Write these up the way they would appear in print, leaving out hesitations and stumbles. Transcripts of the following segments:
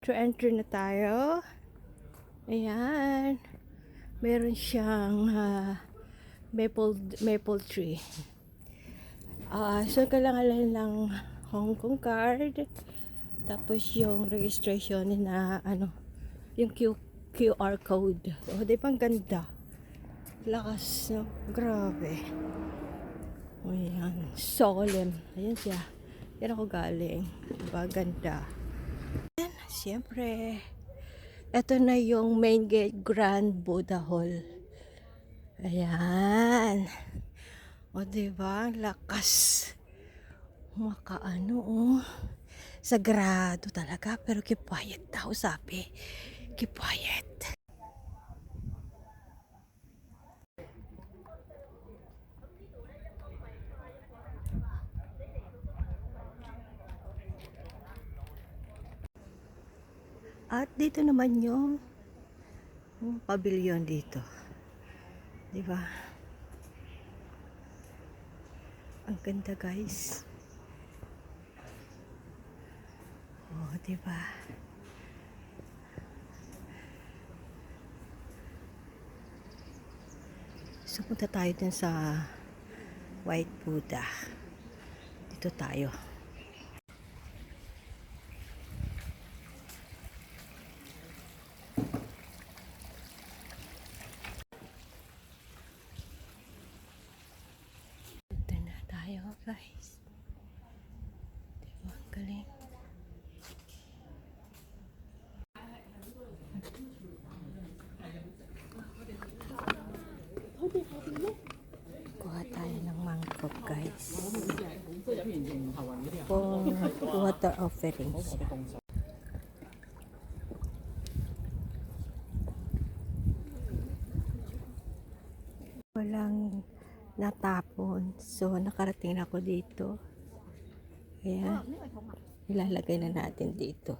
Entry na tayo. Ayan. Meron siyang maple tree. So kailangan lang Hong Kong card. Tapos yung registration na yung QR code. Oh, di pang ganda. Lakas, no? Grabe. Ayan. Solemn. Ayan siya. Yan ako galing. Diba? Ganda. Ayan. Siyempre. Ito na yung main gate, Grand Buddha Hall. Ayan. O diba? Lakas. Makaano, oh. Sagrado talaga. Pero keep quiet daw, sabi. Keep quiet. At dito naman yung pavilion dito. Diba? Ang ganda, guys. Oh, diba? So, punta tayo dun sa White Buddha. Dito tayo. Dito na tayo, guys. Diba? Ang galing. Kuha tayo ng mangkok, guys. Kung water offerings. Walang natapon. So, nakarating ako dito. Ayan. Ilalagay na natin dito.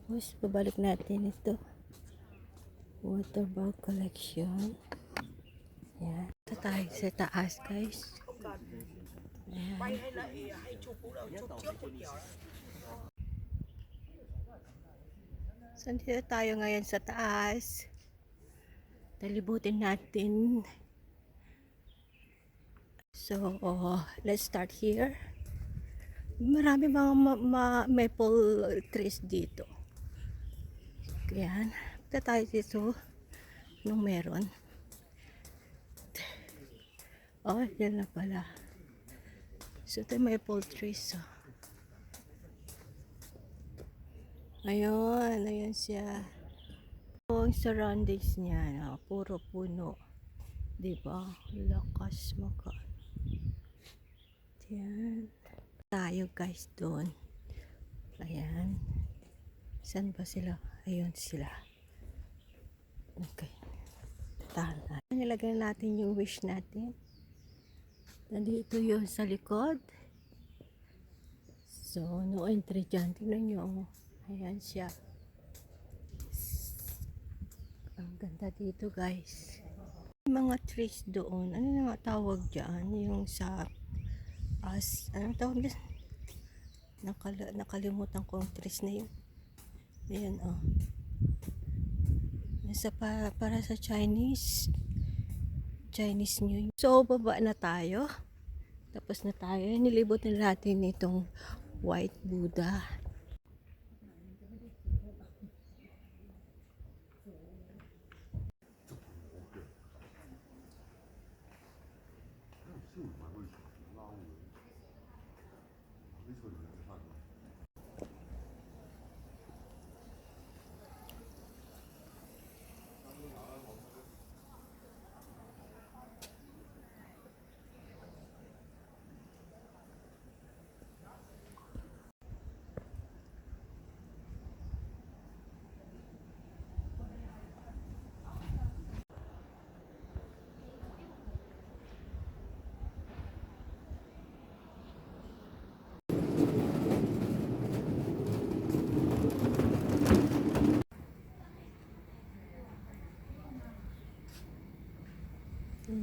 Tapos, babalik natin ito. Water bag collection. Ayan. Ito tayo sa taas, guys. Ayan. So, dito tayo ngayon sa taas. Talibutin natin. So, let's start here. Marami mga maple trees dito. Ayan. Punta tayo dito nung meron. Oh, yan na pala. So, ito maple trees. Oh. Ayun, ayun siya. Ang surroundings niya, puro puno. Diba? Lakas maka. Yan. Tayo guys doon. Ayan. Saan ba sila? Ayun sila. Okay. Tahan natin. Nilagay natin yung wish natin. Nandito yun sa likod. So, no entry dyan. Tingnan nyo. Ayan siya. Ang ganda dito guys. Mga trees doon. Ano na nga tawag dyan? Yung sa anong tawag dyan? Nakalimutan ko ang trees na yun. Ayan oh. Nasa para sa Chinese New Year. So, baba na tayo. Tapos na tayo. Nilibot na natin itong White Buddha.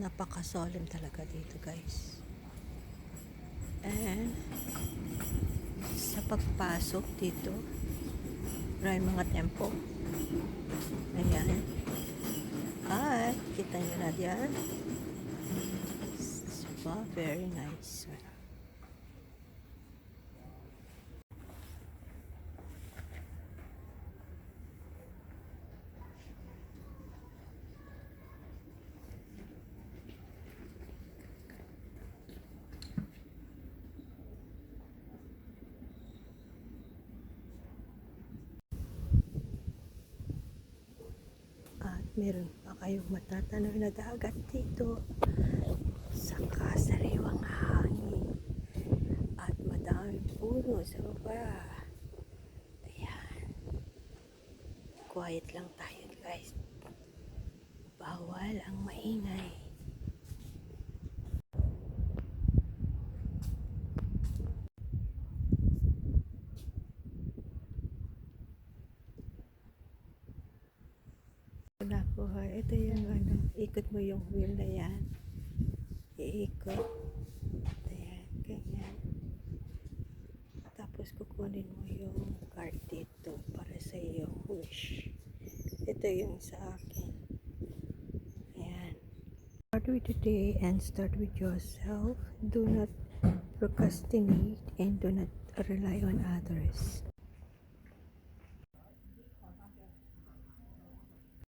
Napaka-solemn talaga dito, guys. And sa pagpasok dito, maraming mga tempo. Ayan. At kita nyo na diyan. Diba? Very nice. At meron pa kayong matatanaw na dagat dito. Saka sariwang hangin. At madaming puno sa baba. Ayan. Quiet lang tayo, guys. Bawal ang maingay. Nakuha. Ito yung ano, ikot mo yung wheel na yan. Iikot. Ayan, ganyan. Tapos kukunin mo yung card dito para sa iyong wish. Ito yung sa akin. Ayan. Start with the day and start with yourself. Do not procrastinate and do not rely on others.